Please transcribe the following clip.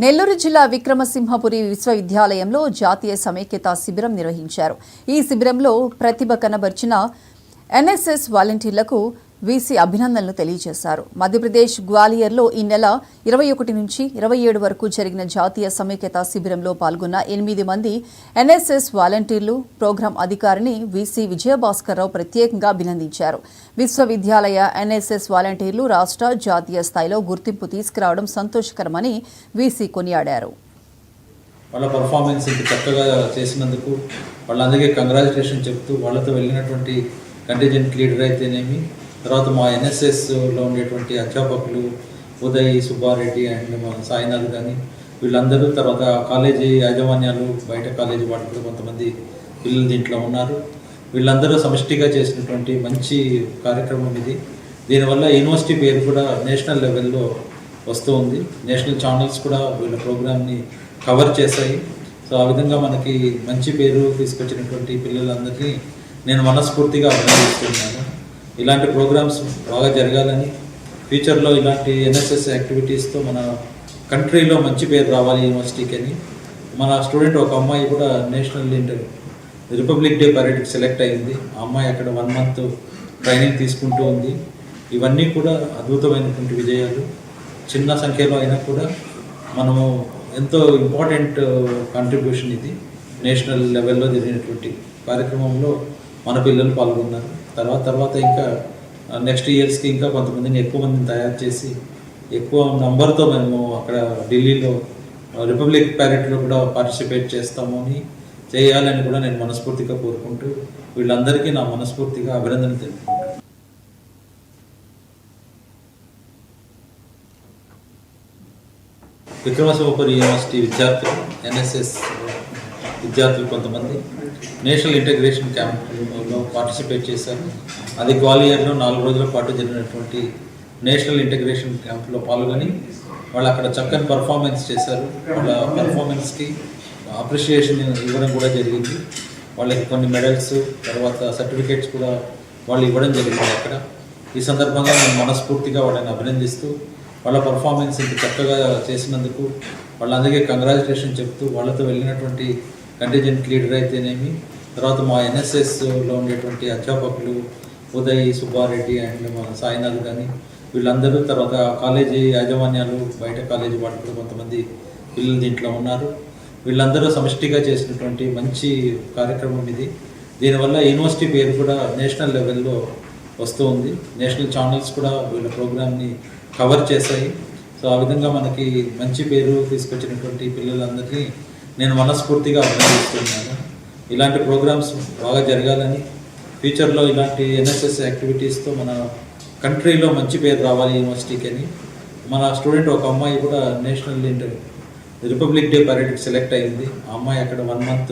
నెల్లూరు జిల్లా విక్రమసింహపురి విశ్వవిద్యాలయంలో జాతీయ సమైక్యతా శిబిరం నిర్వహించారు. ఈ శిబిరంలో ప్రతిభ కనబర్చిన ఎన్ఎస్ఎస్ వాలంటీర్లకు వీసీ అభినందనలు తెలియజేశారు. మధ్యప్రదేశ్ గ్వాలియర్లో ఈ నెల 21 నుంచి 27 వరకు జరిగిన జాతీయ సమైక్యతా శిబిరంలో పాల్గొన్న 8 మంది ఎన్ఎస్ఎస్ వాలంటీర్లు ప్రోగ్రాం అధికారిని వీసీ విజయభాస్కర్రావు ప్రత్యేకంగా అభినందించారు. విశ్వవిద్యాలయ ఎన్ఎస్ఎస్ వాలంటీర్లు రాష్ట్ర, జాతీయ స్థాయిలో గుర్తింపు తీసుకురావడం సంతోషకరమని వీసీ కొనియాడారు. వాళ్ళ పర్ఫార్మెన్స్ ఇంత చక్కగా చేసినందుకు వాళ్ళందరికీ కంగ్రాచులేషన్ చెప్తూ వాళ్ళతో వెళ్ళినటువంటి కంటింజెంట్ లీడర్ అయితేనేమి, తర్వాత మా ఎన్ఎస్ఎస్లో ఉండేటువంటి అధ్యాపకులు ఉదయ్, సుబ్బారెడ్డి అండ్ మా సాయినాథ్ కానీ వీళ్ళందరూ, తర్వాత కాలేజీ యాజమాన్యాలు, బయట కాలేజీ వాళ్ళు కూడా కొంతమంది పిల్లలు దీంట్లో ఉన్నారు. వీళ్ళందరూ సమిష్టిగా చేసినటువంటి మంచి కార్యక్రమం ఇది. దీనివల్ల యూనివర్సిటీ పేరు కూడా నేషనల్ లెవెల్లో వస్తూ ఉంది. నేషనల్ ఛానల్స్ కూడా వీళ్ళ ప్రోగ్రామ్ని కవర్ చేశాయి. సో ఆ విధంగా మనకి మంచి పేరు తీసుకొచ్చినటువంటి పిల్లలందరినీ నేను మనస్ఫూర్తిగా అభినందిస్తున్నాను. ఇలాంటి ప్రోగ్రామ్స్ బాగా జరగాలని, ఫ్యూచర్లో ఇలాంటి ఎన్ఎస్ఎస్ యాక్టివిటీస్తో మన కంట్రీలో మంచి పేరు రావాలి యూనివర్సిటీకి అని. మన స్టూడెంట్ ఒక అమ్మాయి కూడా నేషనల్ రిపబ్లిక్ డే పరేడ్కి సెలెక్ట్ అయింది. ఆ అమ్మాయి అక్కడ 1 month ట్రైనింగ్ తీసుకుంటూ ఉంది. ఇవన్నీ కూడా అద్భుతమైనటువంటి విజయాలు. చిన్న సంఖ్యలో అయినా కూడా మనము ఎంతో ఇంపార్టెంట్ కాంట్రిబ్యూషన్ ఇది. నేషనల్ లెవెల్లో జరిగినటువంటి కార్యక్రమంలో మన పిల్లలు పాల్గొన్నారు. తర్వాత ఇంకా నెక్స్ట్ ఇయర్స్కి ఇంకా కొంతమందిని ఎక్కువ మందిని తయారు చేసి ఎక్కువ నంబర్తో మేము అక్కడ ఢిల్లీలో రిపబ్లిక్ ప్యారెడ్లో కూడా పార్టిసిపేట్ చేయాలని కూడా నేను మనస్ఫూర్తిగా కోరుకుంటూ వీళ్ళందరికీ నా మనస్ఫూర్తిగా అభినందనలు తెలుపుకుంటాను. విక్రమసింహపురి యూనివర్సిటీ విద్యార్థులు, ఎన్ఎస్ఎస్ విద్యార్థులు కొంతమంది నేషనల్ ఇంటిగ్రేషన్ క్యాంప్లో పార్టిసిపేట్ చేశారు. అది గ్వాలియర్లో 4 రోజుల పాటు జరిగినటువంటి నేషనల్ ఇంటిగ్రేషన్ క్యాంప్లో పాల్గొని వాళ్ళు అక్కడ చక్కని పర్ఫార్మెన్స్ చేశారు. వాళ్ళ పర్ఫార్మెన్స్కి అప్రిషియేషన్ ఇవ్వడం కూడా జరిగింది. వాళ్ళకి కొన్ని మెడల్స్, తర్వాత సర్టిఫికేట్స్ కూడా వాళ్ళు ఇవ్వడం జరిగింది అక్కడ. ఈ సందర్భంగా నేను మనస్ఫూర్తిగా వాళ్ళని అభినందిస్తూ వాళ్ళ పర్ఫార్మెన్స్ ఇంత చక్కగా చేసినందుకు వాళ్ళందరికీ కంగ్రాచులేషన్ చెప్తూ వాళ్ళతో వెళ్ళినటువంటి కంటింజెంట్ లీడర్ అయితేనేమి, తర్వాత మా ఎన్ఎస్ఎస్లో ఉండేటువంటి అధ్యాపకులు ఉదయ్, సుబ్బారెడ్డి అండ్ మా సాయినాథ్ కానీ వీళ్ళందరూ, తర్వాత కాలేజీ యాజమాన్యాలు, బయట కాలేజీ వాళ్ళు కూడా కొంతమంది పిల్లలు దీంట్లో ఉన్నారు. వీళ్ళందరూ సమిష్టిగా చేసినటువంటి మంచి కార్యక్రమం ఇది. దీనివల్ల యూనివర్సిటీ పేరు కూడా నేషనల్ లెవెల్లో వస్తూ ఉంది. నేషనల్ ఛానల్స్ కూడా వీళ్ళ ప్రోగ్రామ్ని కవర్ చేశాయి. సో ఆ విధంగా మనకి మంచి పేరు తీసుకొచ్చినటువంటి పిల్లలందరినీ నేను మనస్ఫూర్తిగా అభినందిస్తున్నాను. ఇలాంటి ప్రోగ్రామ్స్ బాగా జరగాలని, ఫ్యూచర్లో ఇలాంటి ఎన్ఎస్ఎస్ యాక్టివిటీస్తో మన కంట్రీలో మంచి పేరు రావాలి యూనివర్సిటీకి అని. మన స్టూడెంట్ ఒక అమ్మాయి కూడా నేషనల్ రిపబ్లిక్ డే పరేడ్కి సెలెక్ట్ అయింది. ఆ అమ్మాయి అక్కడ 1 month